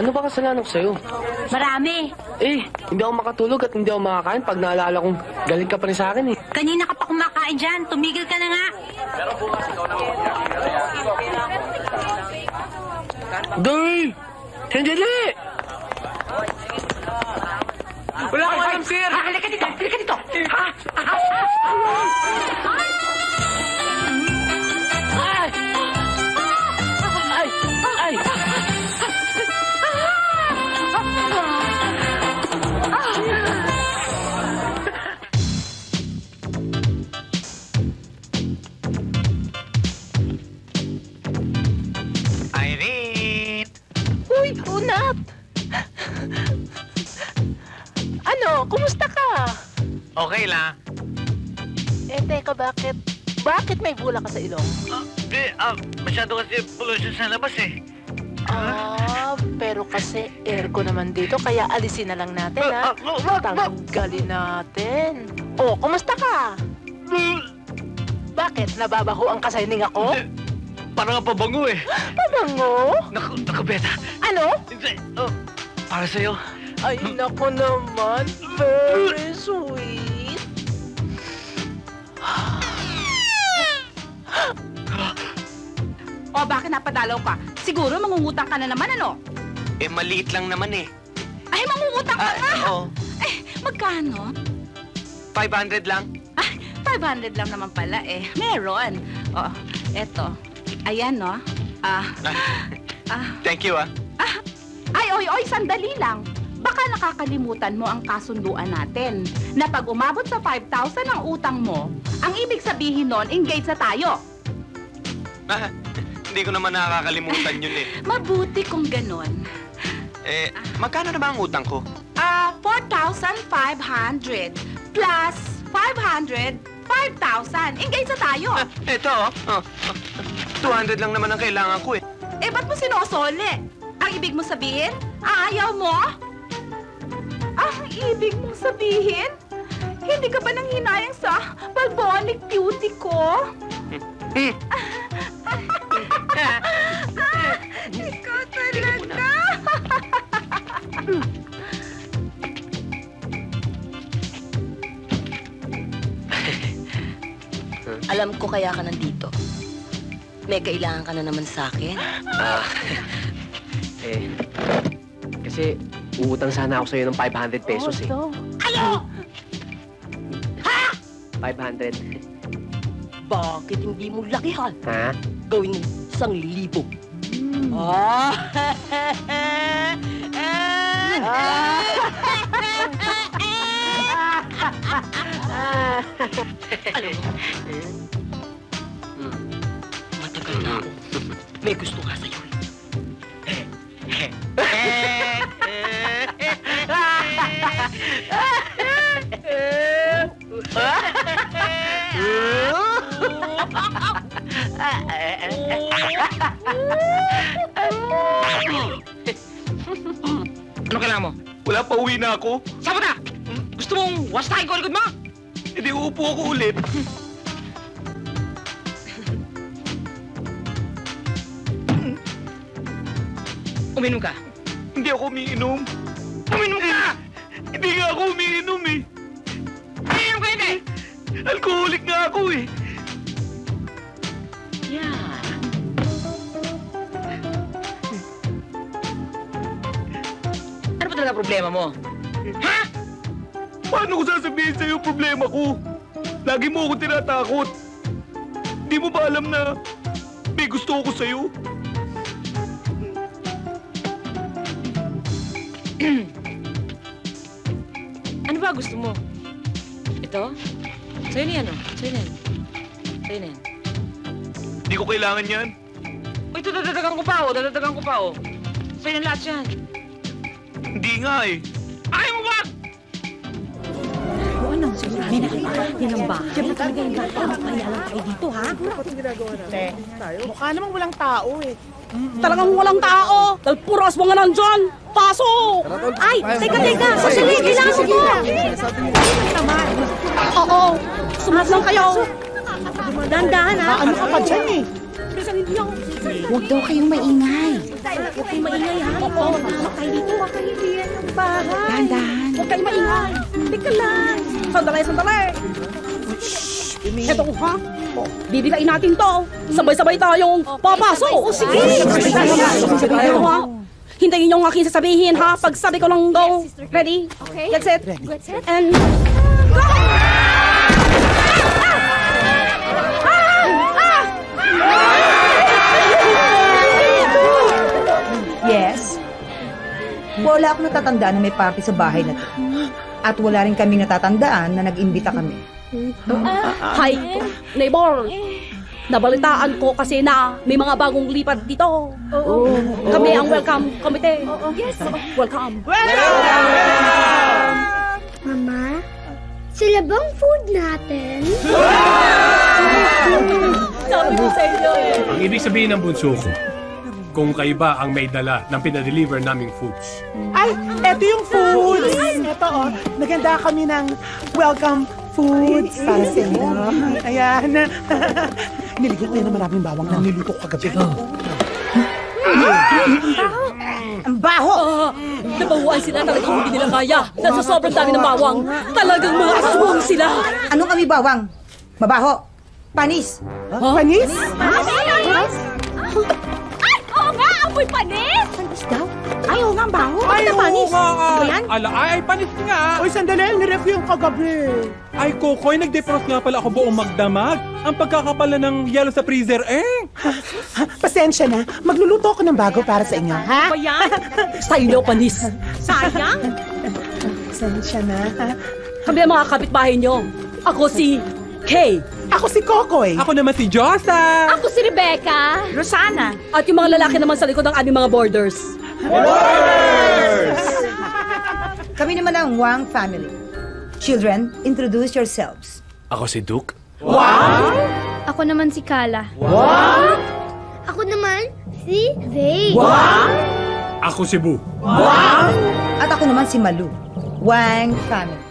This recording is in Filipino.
Ano ba kasalanan ko sa'yo? Marami. Hindi ako makatulog at hindi ako makakain pag naalala kong galit ka pa rin sa akin eh. Kanina ka pa kumakain dyan. Tumigil ka na nga. Dave! Sandali! Wala akong alam, sir! Halika dito! Halika dito! Ha? Ay! Irene! Uy, Unat! Ano, kumusta ka? Okay lang. Teka, bakit may bula ka sa ilong? Masyado kasi pollution sa labas eh. Pero kasi aircon naman dito, kaya alisin na lang natin, ha? Tanggalin natin. Oh, kumusta ka? Bakit? Nababaho ang kasayning ako? Parang nga pabango eh. Pabango? Naku, Beta. Ano? Para sa'yo. Ay, naku naman. Very sweet. O, bakit napadalaw ka? Siguro mangungutang ka na naman, ano? Maliit lang naman eh. Ay, mangungutang ka nga! Oo. Magkano? 500 lang. 500 lang naman pala eh. Meron. O, eto. Ayan, no? Thank you, Oy, sandali lang. Baka nakakalimutan mo ang kasunduan natin na pag umabot sa 5,000 ang utang mo, ang ibig sabihin nun, engaged na tayo. Hindi ko naman nakakalimutan yun eh. Mabuti kung ganon. Magkano na ba ang utang ko? 4,500 plus 500, 5,000. Engaged na tayo. Ito, 200 lang naman ang kailangan ko eh. Ba't mo sinosole? Ang ibig mo sabihin, ayaw mo? Ang ibig mong sabihin, hindi ka ba nang hinayang sa balbonic beauty ko? Ikaw talaga. Alam ko kaya ka nandito. May kailangan ka na naman sa akin. Kasi uutang sana ako sa'yo ng 500 pesos eh. Ano? Ha? 500. Bakit hindi mo lakihan? Ha? Gawin 1,000. Ano? Matagal na ako. May gusto ka sa'yo. Ano kailangan mo? Wala pa, uwi na ako. Saan na? Gusto mong wastahin ko likod mo? Hindi, uupo ako ulit. Uminom ka. Hindi ako umiinom. Uminom ka! Hindi nga ako umiinom eh. Uminom ka hindi! Alcoholic nga ako eh. Yan. Ano ba talaga problema mo? Ha? Paano ko sasabihin sa'yo yung problema ko? Lagi mo ako tinatakot. Hindi mo ba alam na may gusto ko sa'yo? Ano ba gusto mo? Ito? Sa'yo na yan, oh. Sa'yo na yan. Sa'yo na yan. Hindi ko kailangan yan. Uy, ito, dadadagan ko pa, oh. Dadadagan ko pa, oh. Sa'yo na lahat yan. Hindi nga eh. Ayaw mo ba? May nakita yan ang bahay. Diyan talaga yung kaya lang kayo dito, ha? Mukha namang walang tao, eh. Talagang walang tao. Dahil puro aswang nga nandyan. Pasok! Ay, teka. Sasali, kailangan ko. Oo. Sumunod lang kayo. Dahan-dahan, ha? Ano ka pa dyan, eh? Huwag daw kayong maingay. Huwag kayong maingay, ha? Oo. kayo dito. Baka hindi yan yung bahay. Dahan-dahan. Huwag kayo maingay. Teka lang. Sandali. Eto ko, ha? Bibilain natin to. Sabay-sabay tayong papasok. O, sige. Sabay tayo, ha? Hintayin niyo ang aking sasabihin, ha? Pag sabi ko lang go. Ready? Okay. Get set. And go! Yes. Wala akong natatandaan na may party sa bahay na to. At wala rin kami natatandaan na nag-imbita kami. Hi, neighbor. Nabalitaan ko kasi na may mga bagong lipat dito. Kami ang welcome committee. Yes. Welcome. Mama, sila bang food natin? Sabi ko sa inyo eh. Ang ibig sabihin ng bunso ko, kung kayo ba ang may dala ng pinadeliver naming foods. Ay, eto yung foods. Eto, oh. Naganda kami ng welcome foods para sa inyo. Ayan. Niligyan ko yan ng maraming bawang na niluto ko kagabi. Ang baho! Nabahuan sila talagang hindi nila kaya. Nasa sobrang dami ng bawang. Talagang mga aswang sila. Anong kami bawang? Mabaho? Panis? Panis? Oo nga, amoy panis! Panis daw? Ay, oo nga, ang baho. Bakit na panis? Ano yan? Ay, panis nga. Uy, sandali. Nireview yung kagabi. Ay, Kokoy, nag-defrost nga pala ako buong magdamag. Ang pagkakapala ng yelo sa freezer, eh. Pasensya na. Magluluto ako ng bago para sa inyo, ha? Ba yan? Sa inyo, panis. Sayang. Pasensya na. Kami ang mga kapitbahay nyo. Ako si Kay. Ako si Kokoy. Ako naman si Josa. Ako si Rebecca. Rosana. At yung mga lalaki naman sa likod ng aming mga borders. Kami naman ang Wang family. Children, introduce yourselves. Ako si Duke. Ako naman si Kala. Ako naman si Zay. Ako si Bu. At ako naman si Malu. Wang family.